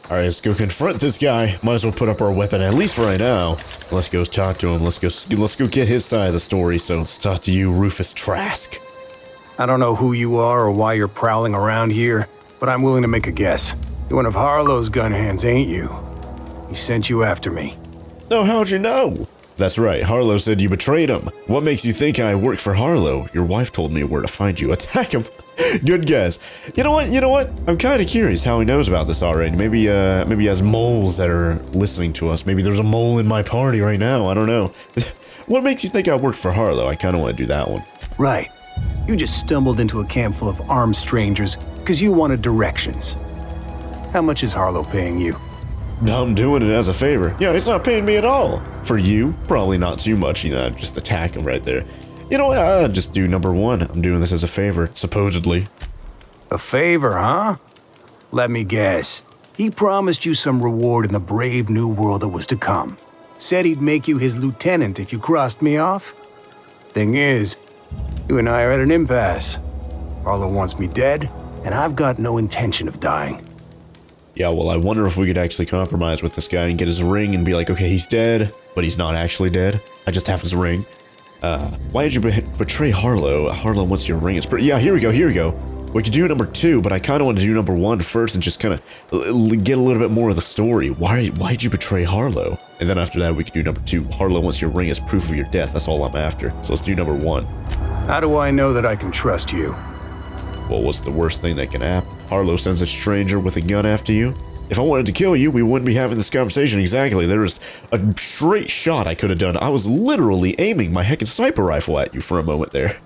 Alright, let's go confront this guy. Might as well put up our weapon, at least for right now. Let's go talk to him. Let's go get his side of the story. So let's talk to you, Rufus Trask. I don't know who you are or why you're prowling around here, but I'm willing to make a guess. You're one of Harlow's gun hands, ain't you? He sent you after me. Oh, how'd you know? That's right, Harlow said you betrayed him. What makes you think I work for Harlow? Your wife told me where to find you. Attack him. Good guess. You know what? I'm kind of curious how he knows about this already. Maybe he has moles that are listening to us. Maybe there's a mole in my party right now. I don't know. What makes you think I work for Harlow? I kind of want to do that one. Right. You just stumbled into a camp full of armed strangers because you wanted directions. How much is Harlow paying you? I'm doing it as a favor. Yeah, it's not paying me at all. For you, probably not too much, just attack him right there. You know what, I'll just do number one. I'm doing this as a favor, supposedly. A favor, huh? Let me guess. He promised you some reward in the brave new world that was to come. Said he'd make you his lieutenant if you crossed me off. Thing is, you and I are at an impasse. Harlow wants me dead, and I've got no intention of dying. Yeah, well, I wonder if we could actually compromise with this guy and get his ring and be like, okay, he's dead, but he's not actually dead. I just have his ring. Why did you betray Harlow? Harlow wants your ring. Yeah, here we go. We could do number two, but I kind of want to do number one first and just kind of get a little bit more of the story. Why'd you betray Harlow? And then after that, we could do number two. Harlow wants your ring as proof of your death. That's all I'm after. So let's do number one. How do I know that I can trust you? Well, what's the worst thing that can happen? Harlow sends a stranger with a gun after you? If I wanted to kill you, we wouldn't be having this conversation. Exactly. There was a straight shot I could have done. I was literally aiming my heckin' sniper rifle at you for a moment there.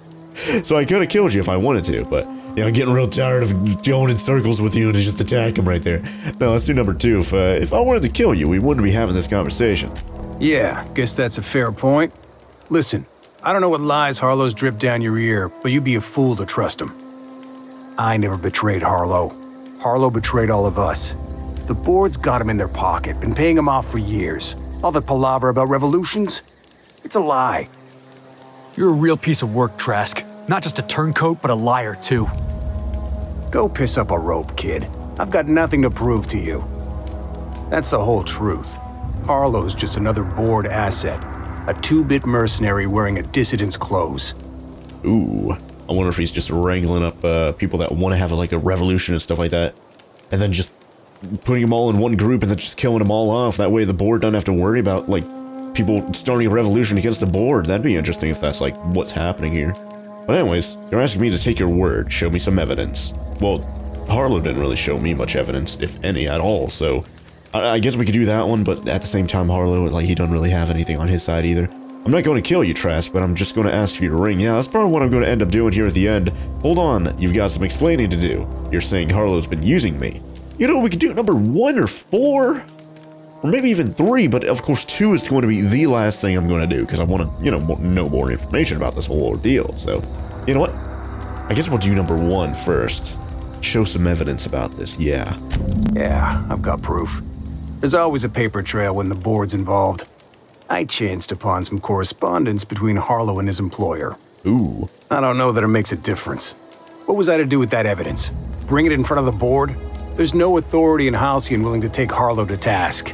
So I could have killed you if I wanted to, but, I'm getting real tired of going in circles with you and just attack him right there. No, let's do number two. If I wanted to kill you, we wouldn't be having this conversation. Yeah, guess that's a fair point. Listen, I don't know what lies Harlow's dripped down your ear, but you'd be a fool to trust him. I never betrayed Harlow. Harlow betrayed all of us. The board's got him in their pocket, been paying him off for years. All that palaver about revolutions? It's a lie. You're a real piece of work, Trask. Not just a turncoat, but a liar, too. Go piss up a rope, kid. I've got nothing to prove to you. That's the whole truth. Harlow's just another board asset. A two-bit mercenary wearing a dissident's clothes. Ooh. I wonder if he's just wrangling up people that want to have a revolution and stuff like that. And then just putting them all in one group and then just killing them all off. That way the board doesn't have to worry about, people starting a revolution against the board. That'd be interesting if that's, what's happening here. But anyways, you're asking me to take your word, show me some evidence. Well, Harlow didn't really show me much evidence, if any, at all, so I guess we could do that one, but at the same time, Harlow, he doesn't really have anything on his side either. I'm not going to kill you, Trask, but I'm just going to ask for your ring. Yeah, that's probably what I'm going to end up doing here at the end. Hold on, you've got some explaining to do. You're saying Harlow's been using me. You know, we could do number 1 or 4, or maybe even 3, but of course 2 is going to be the last thing I'm going to do, because I want to, know more information about this whole ordeal, so, you know what? I guess we'll do number 1 first. Show some evidence about this, yeah. Yeah, I've got proof. There's always a paper trail when the board's involved. I chanced upon some correspondence between Harlow and his employer. Ooh. I don't know that it makes a difference. What was I to do with that evidence? Bring it in front of the board? There's no authority in Halcyon willing to take Harlow to task.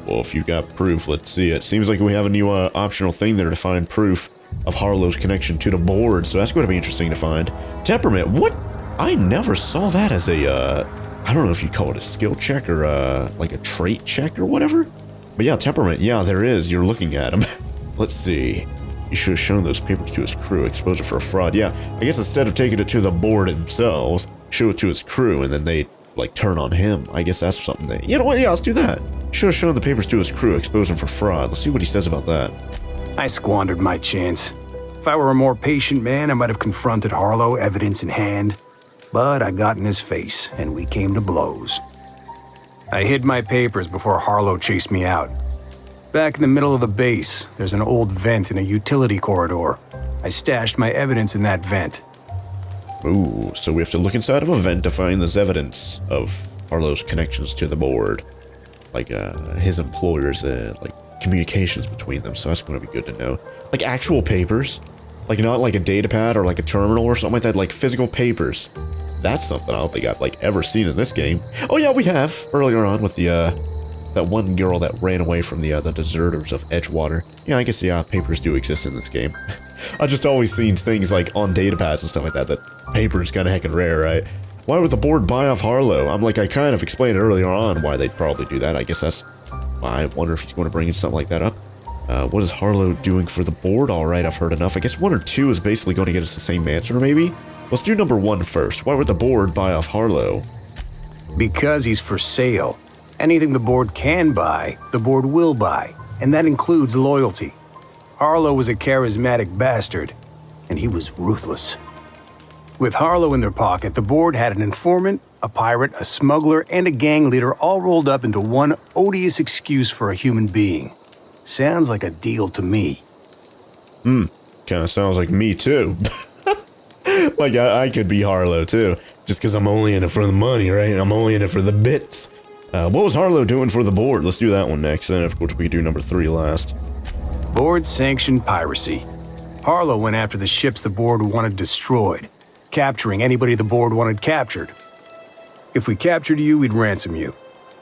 Well, if you've got proof, let's see it. Seems like we have a new optional thing there to find proof of Harlow's connection to the board, so that's going to be interesting to find. Temperament, what? I never saw that as a, I don't know if you'd call it a skill check or a trait check or whatever. But yeah, temperament, yeah, there is. You're looking at him. Let's see. He should have shown those papers to his crew, expose it for a fraud. Yeah, I guess instead of taking it to the board themselves, show it to his crew, and then they, turn on him. I guess that's something they... You know what? Yeah, let's do that. Should have shown the papers to his crew, expose him for fraud. Let's see what he says about that. I squandered my chance. If I were a more patient man, I might have confronted Harlow, evidence in hand. But I got in his face, and we came to blows. I hid my papers before Harlow chased me out. Back in the middle of the base, there's an old vent in a utility corridor. I stashed my evidence in that vent. Ooh, so we have to look inside of a vent to find this evidence of Harlow's connections to the board. His employers, communications between them, so that's going to be good to know. Actual papers. Not a data pad or a terminal or something like that, physical papers. that's something I don't think I've, like, ever seen in this game. Oh yeah, we have, earlier on with the, that one girl that ran away from the deserters of Edgewater. Yeah, I guess, yeah, papers do exist in this game. I just always seen things, like, on datapads and stuff like that, that paper is kinda heckin' rare, right? Why would the board buy off Harlow? I'm like, I kind of explained earlier on why they'd probably do that. I guess that's, I wonder if he's going to bring something like that up. What is Harlow doing for the board? Alright, I've heard enough. I guess 1 or 2 is basically going to get us the same answer, maybe? Let's do number 1 first. Why would the board buy off Harlow? Because he's for sale. Anything the board can buy, the board will buy, and that includes loyalty. Harlow was a charismatic bastard, and he was ruthless. With Harlow in their pocket, the board had an informant, a pirate, a smuggler, and a gang leader all rolled up into one odious excuse for a human being. Sounds like a deal to me. Kinda sounds like me too. Like, I could be Harlow too. Just because I'm only in it for the money, right? I'm only in it for the bits. What was Harlow doing for the board? Let's do that one next, and of course we can do number 3 last. Board-sanctioned piracy. Harlow went after the ships the board wanted destroyed, capturing anybody the board wanted captured. If we captured you, we'd ransom you.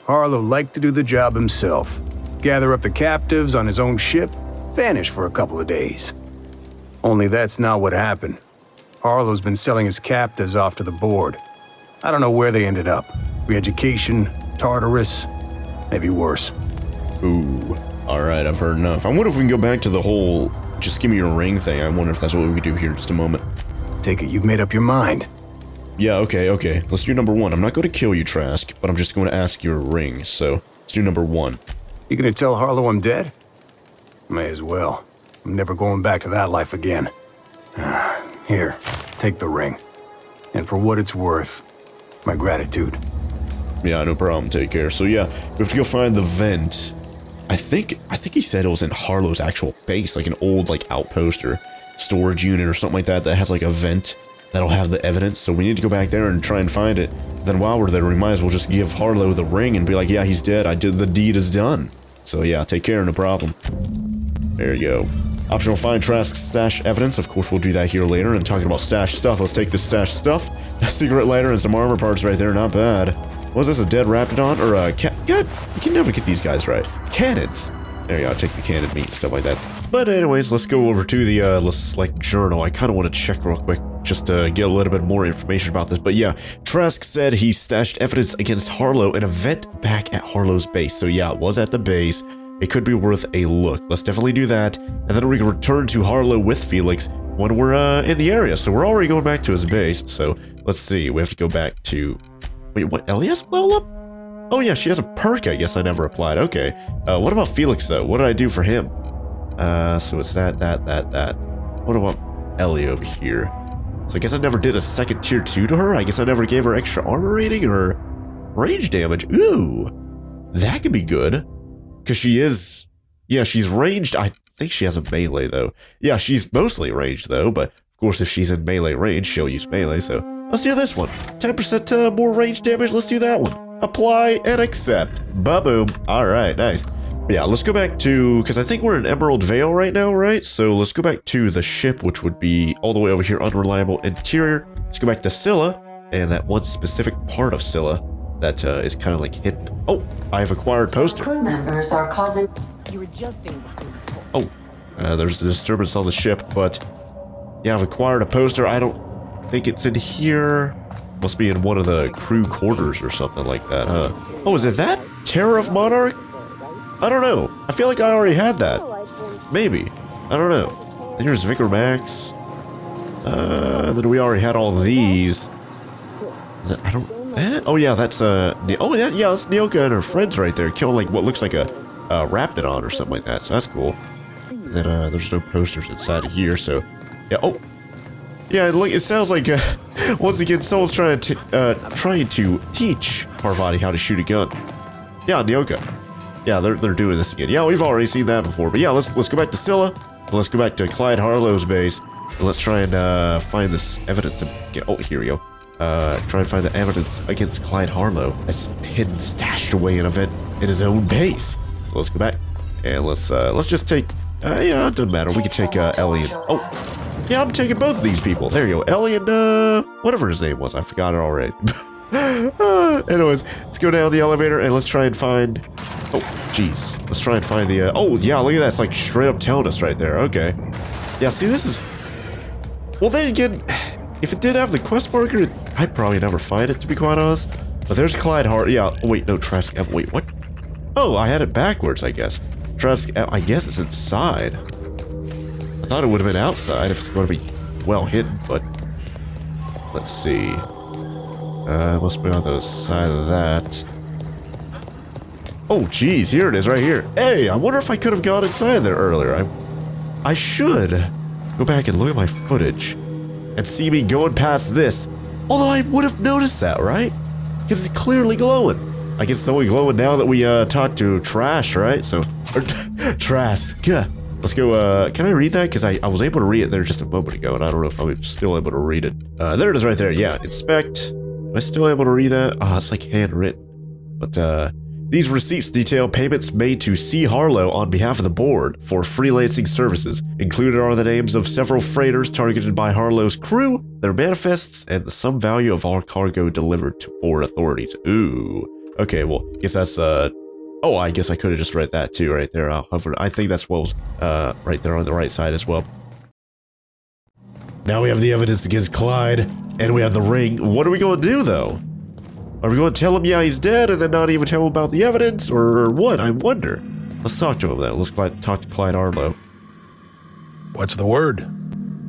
Harlow liked to do the job himself. Gather up the captives on his own ship, vanish for a couple of days. Only that's not what happened. Harlow's been selling his captives off to the board. I don't know where they ended up. Re-education, Tartarus, maybe worse. Ooh, alright, I've heard enough. I wonder if we can go back to the whole just give me your ring thing. I wonder if that's what we could do here in just a moment. Take it you've made up your mind. Yeah, okay. Let's do number 1. I'm not going to kill you, Trask, but I'm just going to ask your ring, so let's do number 1. You gonna tell Harlow I'm dead? May as well. I'm never going back to that life again. Here, take the ring. And for what it's worth, my gratitude. Yeah, no problem. Take care. So yeah, we have to go find the vent. I think he said it was in Harlow's actual base, like an old like outpost or storage unit or something like that that has like a vent that'll have the evidence. So we need to go back there and try and find it. Then while we're there, we might as well just give Harlow the ring and be like, yeah, he's dead. The deed is done. So yeah, take care, no problem. There you go. Optional find Trask's stash evidence. Of course, we'll do that here later. And talking about stash stuff, let's take this stash stuff. A cigarette lighter and some armor parts right there, not bad. Was this a dead Raptidon or a cat? God, you can never get these guys right. Cannons. There you go, I'll take the cannon meat and stuff like that. But anyways, let's go over to the, let's select journal. I kind of want to check real quick just to get a little bit more information about this. But yeah, Trask said he stashed evidence against Harlow in a vent back at Harlow's base. So yeah, it was at the base. It could be worth a look. Let's definitely do that. And then we can return to Harlow with Felix when we're in the area. So we're already going back to his base. So let's see, we have to go back to... Wait, what? Ellie has level up? Oh yeah, she has a perk I guess I never applied. Okay. What about Felix though? What did I do for him? So it's that. What about Ellie over here? So I guess I never did a second tier 2 to her? I guess I never gave her extra armor rating or range damage. Ooh, that could be good. Because she is... Yeah, she's ranged. I think she has a melee though. Yeah, she's mostly ranged though, but of course if she's in melee range, she'll use melee, so... Let's do this one. 10% more range damage, let's do that one. Apply and accept. Ba-boom. Alright, nice. Yeah, let's go back to... Because I think we're in Emerald Vale right now, right? So let's go back to the ship, which would be all the way over here, unreliable interior. Let's go back to Scylla, and that one specific part of Scylla that is kind of like hidden. Oh, I've acquired poster. Crew members are causing... You're adjusting. Oh, there's a disturbance on the ship, but... Yeah, I've acquired a poster. I don't think it's in here. Must be in one of the crew quarters or something like that, huh? Oh, is it that? Terror of Monarch? I don't know. I feel like I already had that. Maybe. I don't know. Here's Vicar Max. Then we already had all these. I don't... Oh yeah, that's oh yeah, that's Nyoka and her friends right there, killing like what looks like a Raptidon or something like that. So that's cool. And then there's no posters inside of here, so yeah. Oh, yeah. It sounds like once again someone's trying to teach Parvati how to shoot a gun. Yeah, Nyoka. Yeah, they're doing this again. Yeah, we've already seen that before. But yeah, let's go back to Scylla. Let's go back to Clyde Harlow's base. And let's try and find this evidence. Oh, here we go. Try and find the evidence against Clyde Harlow that's hidden, stashed away in a vent in his own base. So let's go back and let's just take. Yeah, it doesn't matter. We can take Ellie. And, oh, Yeah, I'm taking both of these people. There you go. Ellie and, whatever his name was. I forgot it already. Anyways, let's go down the elevator and let's try and find... Oh, jeez. Let's try and find the, oh, yeah, look at that. It's like straight up telling us right there. Okay. Yeah, see, this is... Well, then again, if it did have the quest marker, I'd probably never find it, to be quite honest. But there's Clyde Hart. Yeah, oh, wait, no, Trask. Wait, what? Oh, I had it backwards, I guess. Trask, I guess it's inside. I thought it would have been outside if it's going to be well hidden, but... Let's see. Must be on the side of that. Oh, geez, here it is right here. Hey, I wonder if I could have gone inside there earlier. I should go back and look at my footage and see me going past this. Although I would have noticed that, right? Because it's clearly glowing. I guess it's only glowing now that we talked to Trash, right? So, Trask. Let's go, can I read that? Because I was able to read it there just a moment ago, and I don't know if I'm still able to read it. There it is right there, yeah. Inspect. Am I still able to read that? Ah, it's like handwritten. But, these receipts detail payments made to C. Harlow on behalf of the board for freelancing services. Included are the names of several freighters targeted by Harlow's crew, their manifests, and the sum value of all cargo delivered to board authorities. Ooh. Okay, well, I guess that's, oh, I guess I could have just read that too right there. I think that's what was, right there on the right side as well. Now we have the evidence against Clyde, and we have the ring. What are we going to do, though? Are we going to tell him, yeah, he's dead, and then not even tell him about the evidence, or what? I wonder. Let's talk to him, then. Let's talk to Clyde Harlow. What's the word?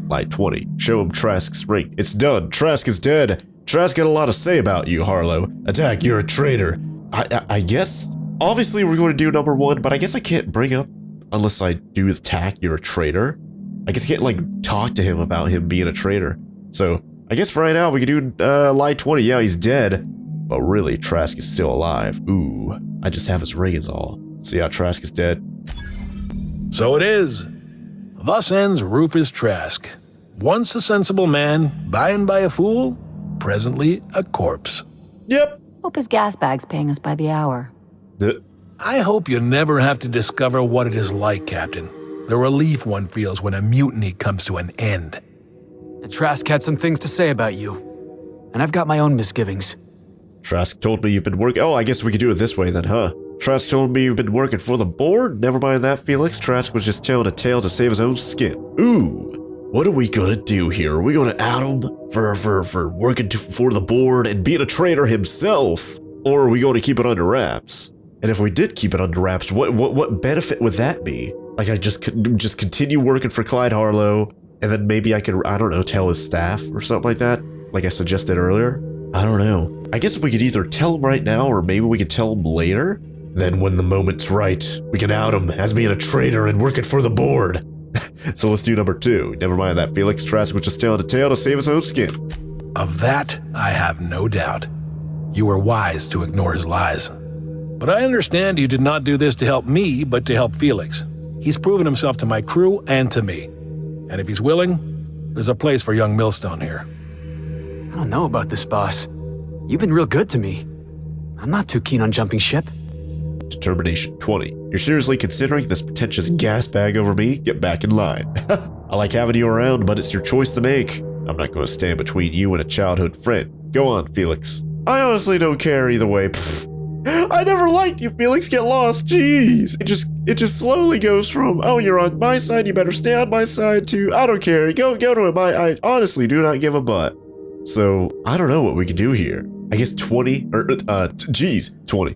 Line 20. Show him Trask's ring. It's done. Trask is dead. Trask got a lot to say about you, Harlow. Attack, you're a traitor. I guess... Obviously, we're going to do number 1, but I guess I can't bring up unless I do attack, you're a traitor. I guess I can't, like, talk to him about him being a traitor. So, I guess for right now, we can do, line 20. Yeah, he's dead. But really, Trask is still alive. Ooh, I just have his ring is all. So yeah, Trask is dead. So it is. Thus ends Rufus Trask. Once a sensible man, by and by a fool, presently a corpse. Yep. Hope his gas bag's paying us by the hour. I hope you never have to discover what it is like, Captain. The relief one feels when a mutiny comes to an end. Trask had some things to say about you, and I've got my own misgivings. Trask told me you've been working. Oh, I guess we could do it this way then, huh? Trask told me you've been working for the board? Never mind that, Felix. Trask was just telling a tale to save his own skin. Ooh, what are we gonna do here? Are we gonna out him for working for the board and being a traitor himself? Or are we going to keep it under wraps? And if we did keep it under wraps, what benefit would that be? Like I just continue working for Clyde Harlow, and then maybe I could, I don't know, tell his staff or something like that, like I suggested earlier? I don't know. I guess if we could either tell him right now, or maybe we could tell him later, then when the moment's right, we can out him as being a traitor and working for the board. So let's do number 2. Never mind that, Felix. Trask was just telling a tale to save his own skin. Of that, I have no doubt. You were wise to ignore his lies. But I understand you did not do this to help me, but to help Felix. He's proven himself to my crew and to me. And if he's willing, there's a place for young Millstone here. I don't know about this, boss. You've been real good to me. I'm not too keen on jumping ship. Determination 20. You're seriously considering this pretentious gas bag over me? Get back in line. I like having you around, but it's your choice to make. I'm not going to stand between you and a childhood friend. Go on, Felix. I honestly don't care either way. Pfft. I never liked you, Felix. Get lost. Jeez. It just slowly goes from, oh, you're on my side, you better stay on my side, to, I don't care. Go to him. I honestly do not give a butt. So, I don't know what we could do here. I guess 20, or, 20.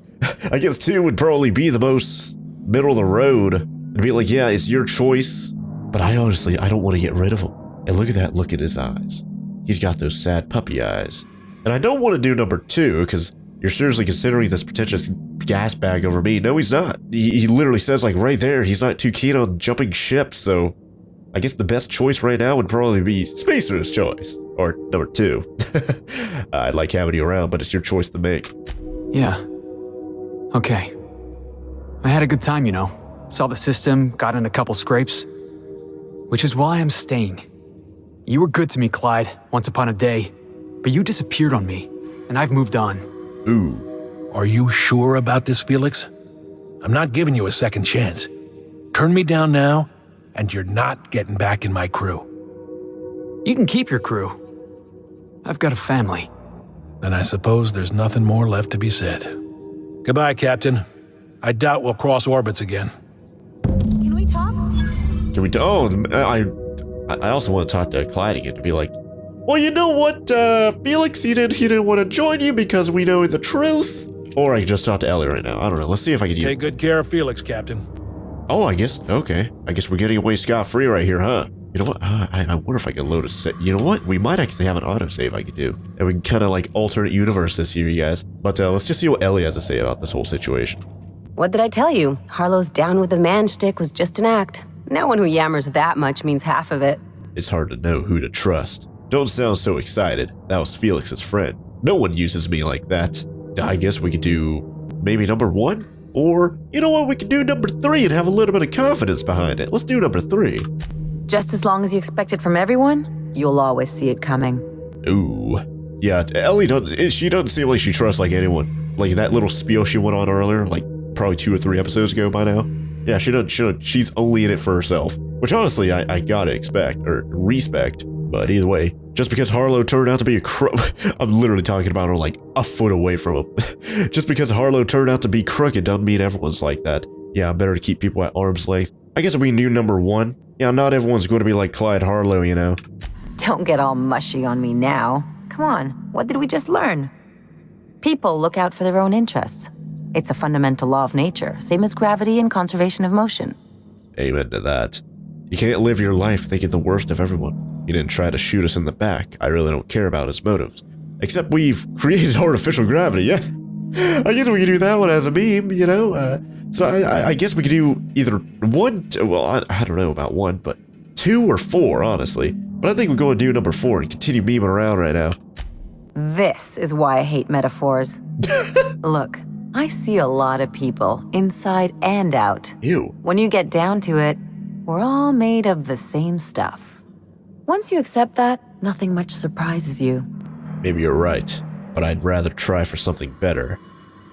I guess 2 would probably be the most middle of the road. And be like, yeah, it's your choice. But I don't want to get rid of him. And look at that look in his eyes. He's got those sad puppy eyes. And I don't want to do number 2, because you're seriously considering this pretentious gas bag over me. No, he's not. He literally says, like, right there, he's not too keen on jumping ship, so I guess the best choice right now would probably be Spacer's choice. Or number 2. I'd like having you around, but it's your choice to make. Yeah. Okay. I had a good time, you know. Saw the system, got in a couple scrapes. Which is why I'm staying. You were good to me, Clyde, once upon a day. But you disappeared on me, and I've moved on. Ooh. Are you sure about this, Felix? I'm not giving you a second chance. Turn me down now, and you're not getting back in my crew. You can keep your crew. I've got a family. Then I suppose there's nothing more left to be said. Goodbye, Captain. I doubt we'll cross orbits again. Can we talk? Can we? Oh, I also want to talk to Clyde again to be like, well, you know what, Felix, he didn't want to join you because we know the truth. Or I could just talk to Ellie right now. I don't know. Let's see if I can. Take good care of Felix, Captain. Oh, I guess. Okay. I guess we're getting away scot-free right here, huh? You know what? I wonder if I can load a save. You know what? We might actually have an autosave I could do. And we can kind of like alternate universe this here, you guys. But let's just see what Ellie has to say about this whole situation. What did I tell you? Harlow's down with the man shtick was just an act. No one who yammers that much means half of it. It's hard to know who to trust. Don't sound so excited. That was Felix's friend. No one uses me like that. I guess we could do maybe number 1? Or, you know what, we could do number 3 and have a little bit of confidence behind it. Let's do number 3. Just as long as you expect it from everyone, you'll always see it coming. Ooh. Yeah, Ellie she doesn't seem like she trusts like anyone. Like that little spiel she went on earlier, like probably 2 or 3 episodes ago by now. Yeah, she doesn't, she's only in it for herself. Which honestly, I gotta expect, or respect. But either way, just because Harlow turned out to be a I'm literally talking about her like a foot away from him. Just because Harlow turned out to be crooked doesn't mean everyone's like that. Yeah, better to keep people at arm's length. I guess we knew number 1. Yeah, not everyone's going to be like Clyde Harlow, you know. Don't get all mushy on me now. Come on, what did we just learn? People look out for their own interests. It's a fundamental law of nature, same as gravity and conservation of motion. Amen to that. You can't live your life thinking the worst of everyone. He didn't try to shoot us in the back. I really don't care about his motives. Except we've created artificial gravity, yeah? I guess we could do that one as a meme, you know? So I guess we could do either 1, well, I don't know about 1, but 2 or 4, honestly. But I think we're going to do number 4 and continue memeing around right now. This is why I hate metaphors. Look, I see a lot of people, inside and out. Ew. When you get down to it, we're all made of the same stuff. Once you accept that, nothing much surprises you. Maybe you're right, but I'd rather try for something better.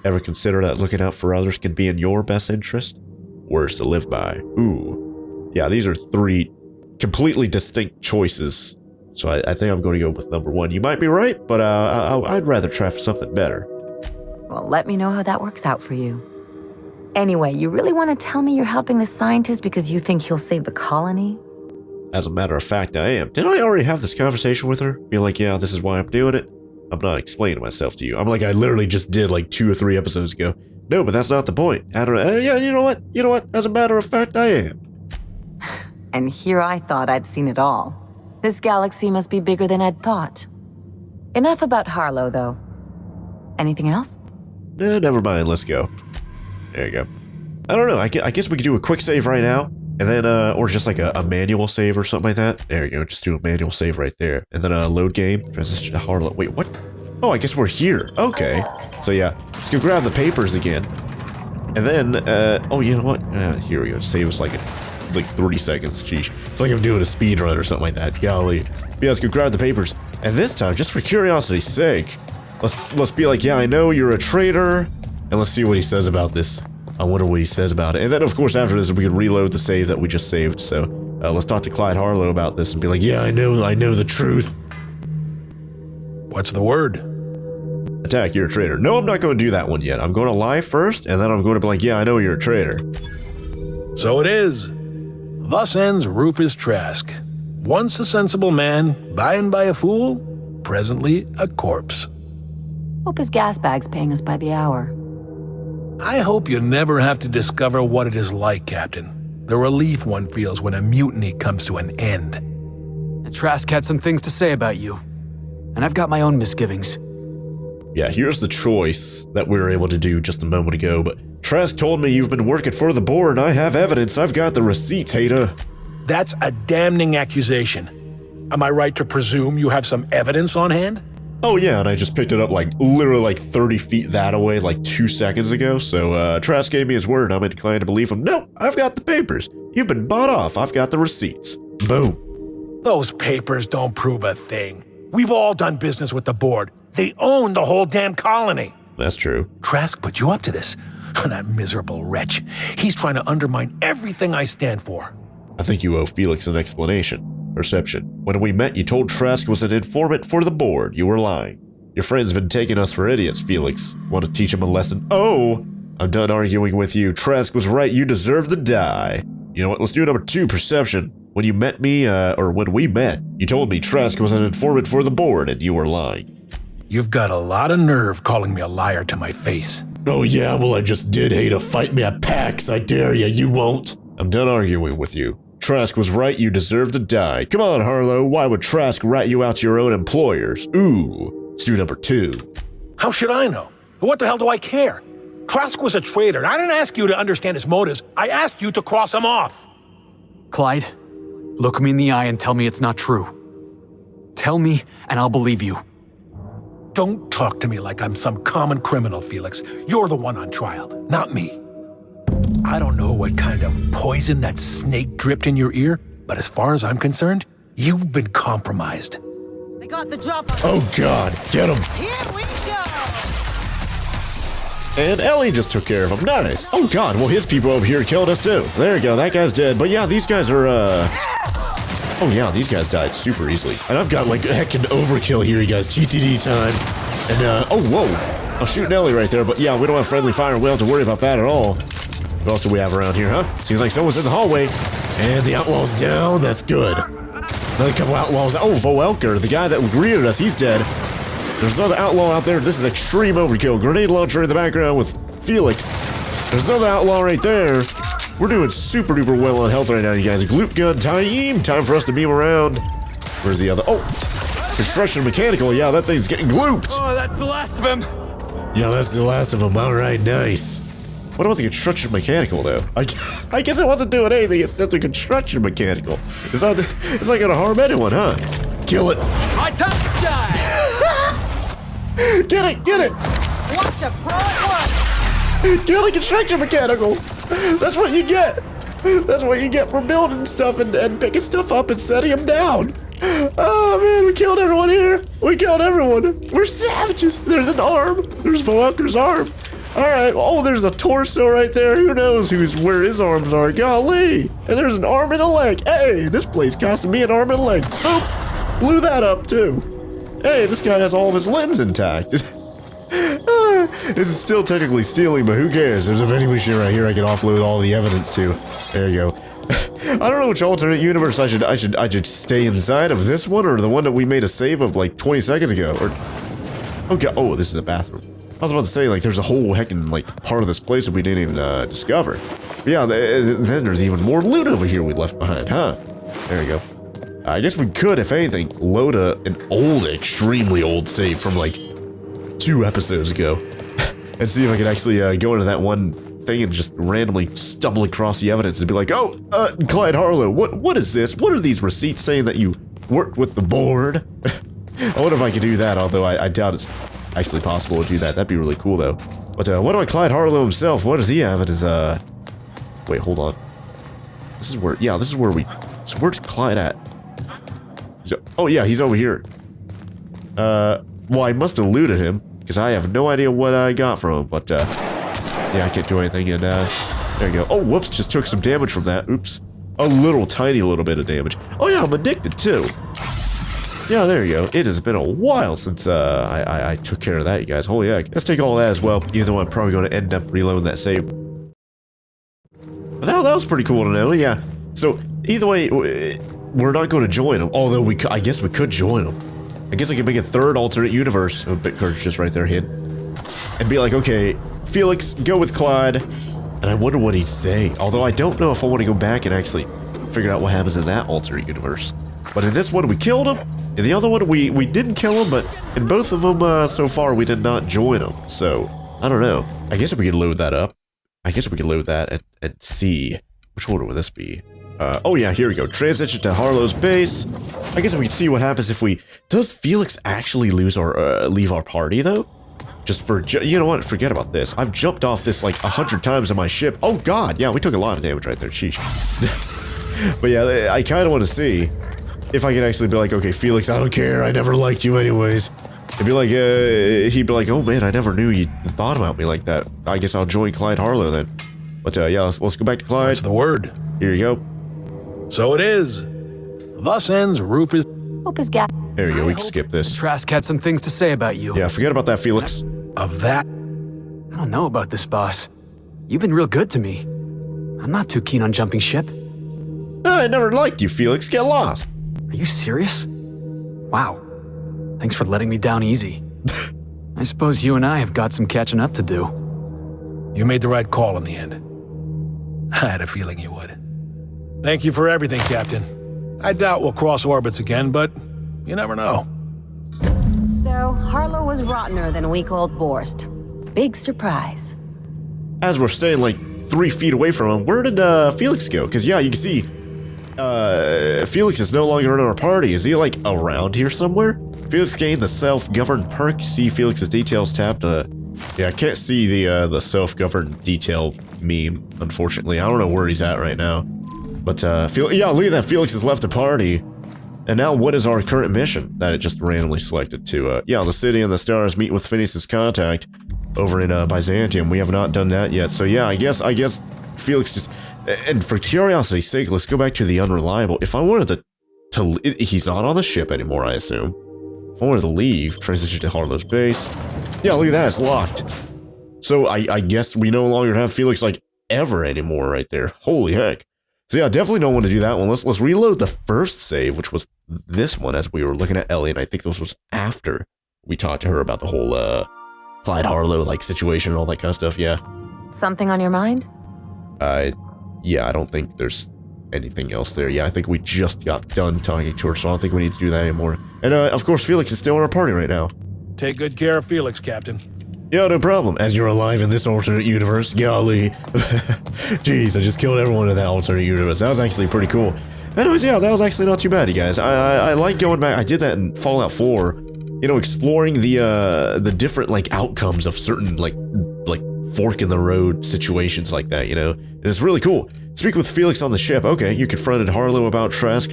Ever consider that looking out for others can be in your best interest? Words to live by. Ooh. Yeah, these are 3 completely distinct choices. So I think I'm going to go with number 1. You might be right, but I'd rather try for something better. Well, let me know how that works out for you. Anyway, you really want to tell me you're helping the scientist because you think he'll save the colony? As a matter of fact, I am. Didn't I already have this conversation with her? Be like, yeah, this is why I'm doing it. I'm not explaining myself to you. I'm like, I literally just did like 2 or 3 episodes ago. No, but that's not the point. I don't know. Yeah, you know what? You know what? As a matter of fact, I am. And here I thought I'd seen it all. This galaxy must be bigger than I'd thought. Enough about Harlow, though. Anything else? Never mind. Let's go. There you go. I don't know. I guess we could do a quick save right now. And then, or just like a manual save or something like that. There you go, just do a manual save right there. And then load game, transition to Harlow. Wait, what? Oh, I guess we're here. Okay. So yeah, let's go grab the papers again. And then, oh, you know what? Here we go, save us like 30 seconds. Sheesh. It's like I'm doing a speed run or something like that. Golly. But yeah, let's go grab the papers. And this time, just for curiosity's sake, let's be like, yeah, I know you're a traitor. And let's see what he says about this. I wonder what he says about it. And then, of course, after this, we can reload the save that we just saved. So, let's talk to Clyde Harlow about this and be like, yeah, I know the truth. What's the word? Attack, you're a traitor. No, I'm not going to do that one yet. I'm going to lie first, and then I'm going to be like, yeah, I know you're a traitor. So it is. Thus ends Rufus Trask. Once a sensible man, by and by a fool, presently a corpse. Hope his gas bag's paying us by the hour. I hope you never have to discover what it is like, Captain. The relief one feels when a mutiny comes to an end. Trask had some things to say about you, and I've got my own misgivings. Yeah, here's the choice that we were able to do just a moment ago, but Trask told me you've been working for the board and I have evidence. I've got the receipts, Hada. That's a damning accusation. Am I right to presume you have some evidence on hand? Oh yeah, and I just picked it up literally 30 feet that away 2 seconds ago, so Trask gave me his word and I'm inclined to believe him. No, I've got the papers. You've been bought off. I've got the receipts. Boom. Those papers don't prove a thing. We've all done business with the board. They own the whole damn colony. That's true. Trask put you up to this. That miserable wretch. He's trying to undermine everything I stand for. I think you owe Felix an explanation. Perception. When we met, you told Trask was an informant for the board. You were lying. Your friend's been taking us for idiots, Felix. Want to teach him a lesson? Oh! I'm done arguing with you. Trask was right. You deserve to die. You know what? Let's do number 2, perception. When you met me, or when we met, you told me Trask was an informant for the board, and you were lying. You've got a lot of nerve calling me a liar to my face. Oh yeah, well I just did hate to fight me at PAX. I dare ya, you won't. I'm done arguing with you. Trask was right. You deserve to die. Come on, Harlow. Why would Trask rat you out to your own employers? Ooh. Let's do number 2. How should I know? What the hell do I care? Trask was a traitor, and I didn't ask you to understand his motives. I asked you to cross him off. Clyde, look me in the eye and tell me it's not true. Tell me, and I'll believe you. Don't talk to me like I'm some common criminal, Felix. You're the one on trial, not me. I don't know what kind of poison that snake dripped in your ear, but as far as I'm concerned, you've been compromised. They got the drop on. Oh God, get him. Here we go! And Ellie just took care of him. Nice. Oh God, well his people over here killed us too. There you go, that guy's dead. But yeah, these guys are, oh yeah, these guys died super easily. And I've got like heckin' overkill here, you guys. TTD time. And oh whoa. I'm shooting Ellie right there, but yeah, we don't have friendly fire. We don't have to worry about that at all. What else do we have around here, huh? Seems like someone's in the hallway. And the outlaw's down, that's good. Another couple outlaws. Oh, Voelker, the guy that greeted us, he's dead. There's another outlaw out there. This is extreme overkill. Grenade launcher in the background with Felix. There's another outlaw right there. We're doing super duper well on health right now, you guys. Gloop gun time. Time for us to beam around. Where's the other? Oh, construction mechanical. Yeah, that thing's getting glooped. Oh, that's the last of him. Yeah, that's the last of them. All right, nice. What about the construction mechanical, though? I guess it wasn't doing anything. It's just a construction mechanical. It's not gonna harm anyone, huh? Kill it. My time to shine. Get it, get it. Watch a pro at work! Kill the construction mechanical. That's what you get. That's what you get for building stuff and picking stuff up and setting them down. Oh man, we killed everyone here. We killed everyone. We're savages. There's an arm. There's Voelker's arm. All right. Oh, there's a torso right there. Who knows where his arms are? Golly. And there's an arm and a leg. Hey, this place costing me an arm and a leg. Oh, blew that up too. Hey, this guy has all of his limbs intact. This is still technically stealing, but who cares? There's a vending machine right here I can offload all the evidence to. There you go. I don't know which alternate universe I should stay inside of, this one or the one that we made a save of like 20 seconds ago. Or okay. Oh, this is a bathroom. I was about to say, like, there's a whole heckin' like part of this place that we didn't even discover. But yeah, then there's even more loot over here we left behind, huh? There you go. I guess we could, if anything, load an old, extremely old save from like 2 episodes ago, and see if I could actually go into that one thing and just randomly stumble across the evidence and be like, oh, Clyde Harlow, what is this? What are these receipts saying that you worked with the board? I wonder if I could do that, although I doubt it's actually possible to do that. That'd be really cool, though. But what about Clyde Harlow himself? What does he have at his, wait, hold on. This is where, yeah, this is where we, so where's Clyde at? So, oh yeah, he's over here. Well, I must have looted him, because I have no idea what I got from him, but, yeah, I can't do anything, and, there you go. Oh, whoops, just took some damage from that. Oops. A little, tiny little bit of damage. Oh yeah, I'm addicted, too. Yeah, there you go. It has been a while since, I took care of that, you guys. Holy heck. Let's take all that as well, even though I'm probably going to end up reloading that save. But that was pretty cool to know, yeah. So, either way, we're not going to join them, although I guess we could join them. I guess I could make a third alternate universe. Oh, Bitcard's just right there hidden. And be like, okay, Felix, go with Clyde. And I wonder what he'd say. Although I don't know if I want to go back and actually figure out what happens in that alternate universe. But in this one, we killed him. In the other one, we didn't kill him, but in both of them so far, we did not join him. So, I don't know. I guess we could load that up. I guess we could load that and see. Which order would this be? Oh yeah, here we go. Transition to Harlow's base. I guess we can see what happens if we... Does Felix actually leave our party, though? Just for... You know what? Forget about this. I've jumped off this like 100 times on my ship. Oh god, yeah, we took a lot of damage right there. Sheesh. But yeah, I kind of want to see if I can actually be like, okay, Felix, I don't care. I never liked you anyways. It'd be like, he'd be like, oh man, I never knew you thought about me like that. I guess I'll join Clyde Harlow then. But yeah, let's go back to Clyde. That's the word. Here you go. So it is. Thus ends Rufus. Hope his gas. There you go, we can skip this. Trask had some things to say about you. Yeah, forget about that, Felix. Of that, I don't know about this, boss. You've been real good to me. I'm not too keen on jumping ship. I never liked you, Felix. Get lost. Are you serious? Wow. Thanks for letting me down easy. I suppose you and I have got some catching up to do. you made the right call in the end. I had a feeling you would. Thank you for everything, Captain. I doubt we'll cross orbits again, but you never know. So, Harlow was rottener than a week-old Borst. Big surprise. As we're staying like 3 feet away from him, where did Felix go? Because yeah, you can see Felix is no longer in our party. Is he like around here somewhere? Felix gained the self-governed perk. See Felix's details tapped. Yeah, I can't see the self-governed detail meme, unfortunately. I don't know where he's at right now. But yeah, look at that. Felix has left the party. And now what is our current mission that it just randomly selected to? Yeah, the city and the stars meet with Phineas's contact over in Byzantium. We have not done that yet. So yeah, I guess Felix just... And for curiosity's sake, let's go back to the unreliable. If I wanted to he's not on the ship anymore, I assume. If I wanted to leave, transition to HARLOW'S base. Yeah, look at that, it's locked. So I guess we no longer have Felix like ever anymore right there. Holy heck. So yeah, definitely don't want to do that one. Let's reload the first save, which was this one as we were looking at Ellie, and I think this was after we talked to her about the whole Clyde Harlow like situation and all that kind of stuff. Yeah. Something on your mind? Yeah, I don't think there's anything else there. Yeah, I think we just got done talking to her, so I don't think we need to do that anymore. And of course, Felix is still in our party right now. Take good care of Felix, Captain. Yeah, no problem. As you're alive in this alternate universe, golly. Jeez, I just killed everyone in that alternate universe. That was actually pretty cool. Anyways, yeah, that was actually not too bad, you guys. I like going back. I did that in Fallout 4. You know, exploring the different like outcomes of certain like fork in the road situations like that. You know, and it's really cool. Speak with Felix on the ship. Okay, you confronted Harlow about Trask.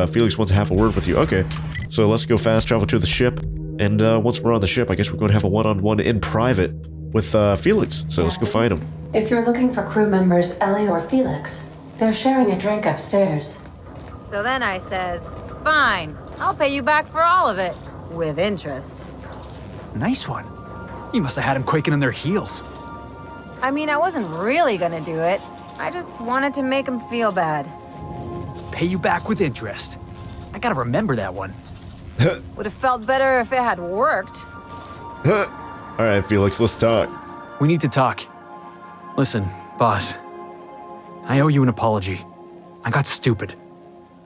Felix wants to have a word with you. Okay, so let's go fast travel to the ship. And once we're on the ship, I guess we're going to have a one-on-one in private with Felix. So let's go find him. If you're looking for crew members Ellie or Felix, they're sharing a drink upstairs. So then I says, fine, I'll pay you back for all of it. With interest. Nice one. You must have had him quaking in their heels. I mean, I wasn't really gonna do it. I just wanted to make him feel bad. Pay you back with interest. I gotta remember that one. Would have felt better if it had worked. Alright, Felix, let's talk. We need to talk. Listen, boss. I owe you an apology. I got stupid.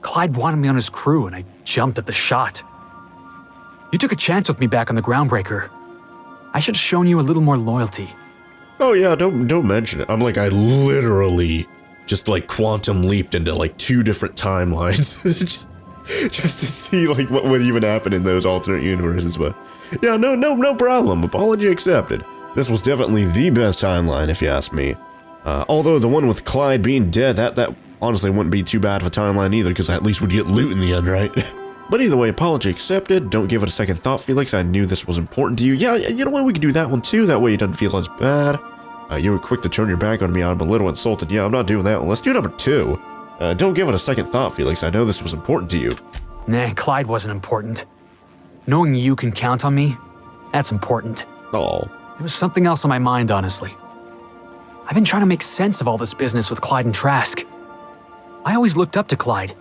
Clyde wanted me on his crew and I jumped at the shot. You took a chance with me back on the Groundbreaker. I should have shown you a little more loyalty. Oh yeah, don't mention it. I literally just like quantum leaped into like 2 different timelines. Just to see like what would even happen in those alternate universes, but yeah, no problem. Apology accepted. This was definitely the best timeline, if you ask me. Although the one with Clyde being dead, that honestly wouldn't be too bad of a timeline either, because at least we'd get loot in the end, right? But either way, apology accepted. Don't give it a second thought, Felix. I knew this was important to you. Yeah, you know what? We could do that one too. That way you don't feel as bad. You were quick to turn your back on me. I'm a little insulted. Yeah, I'm not doing that one. Let's do number 2. Don't give it a second thought, Felix. I know this was important to you. Nah, Clyde wasn't important. Knowing you can count on me, that's important. Oh. There was something else on my mind, honestly. I've been trying to make sense of all this business with Clyde and Trask. I always looked up to Clyde.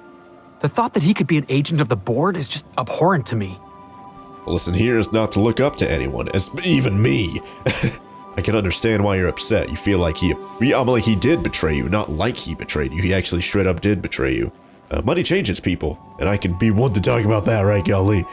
The thought that he could be an agent of the board is just abhorrent to me. Well, listen, here is not to look up to anyone, even me. I can understand why you're upset. You feel like he did betray you, not like he betrayed you. He actually straight up did betray you. Money changes people, and I can be one to talk about that, right, golly?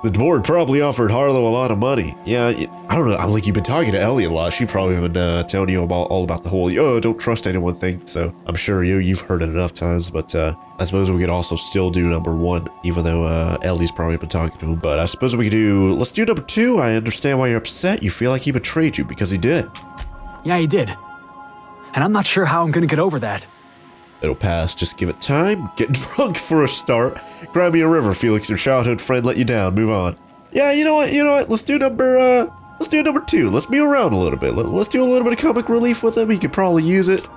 The board probably offered Harlow a lot of money. Yeah, I don't know. You've been talking to Ellie a lot. She probably been telling you all about the whole don't trust anyone thing. So I'm sure you've heard it enough times. But I suppose we could also still do number 1, even though Ellie's probably been talking to him. But I suppose we could let's do number 2. I understand why you're upset. You feel like he betrayed you because he did. Yeah, he did. And I'm not sure how I'm gonna get over that. It'll pass, just give it time. Get drunk for a start. Grab me a river, Felix. Your childhood friend let you down. Move on. Yeah, you know what? Let's do number 2. Let's be around a little bit. Let's do a little bit of comic relief with him. He could probably use it.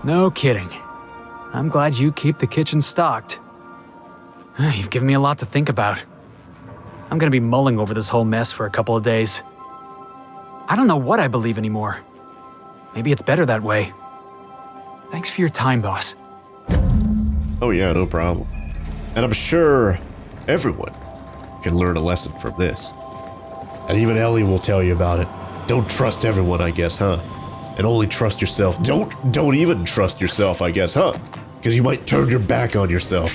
No kidding. I'm glad you keep the kitchen stocked. You've given me a lot to think about. I'm gonna be mulling over this whole mess for a couple of days. I don't know what I believe anymore. Maybe it's better that way. Thanks for your time, boss. Oh yeah, no problem. And I'm sure everyone can learn a lesson from this. And even Ellie will tell you about it. Don't trust everyone, I guess, huh? And only trust yourself. Don't even trust yourself, I guess, huh? Because you might turn your back on yourself.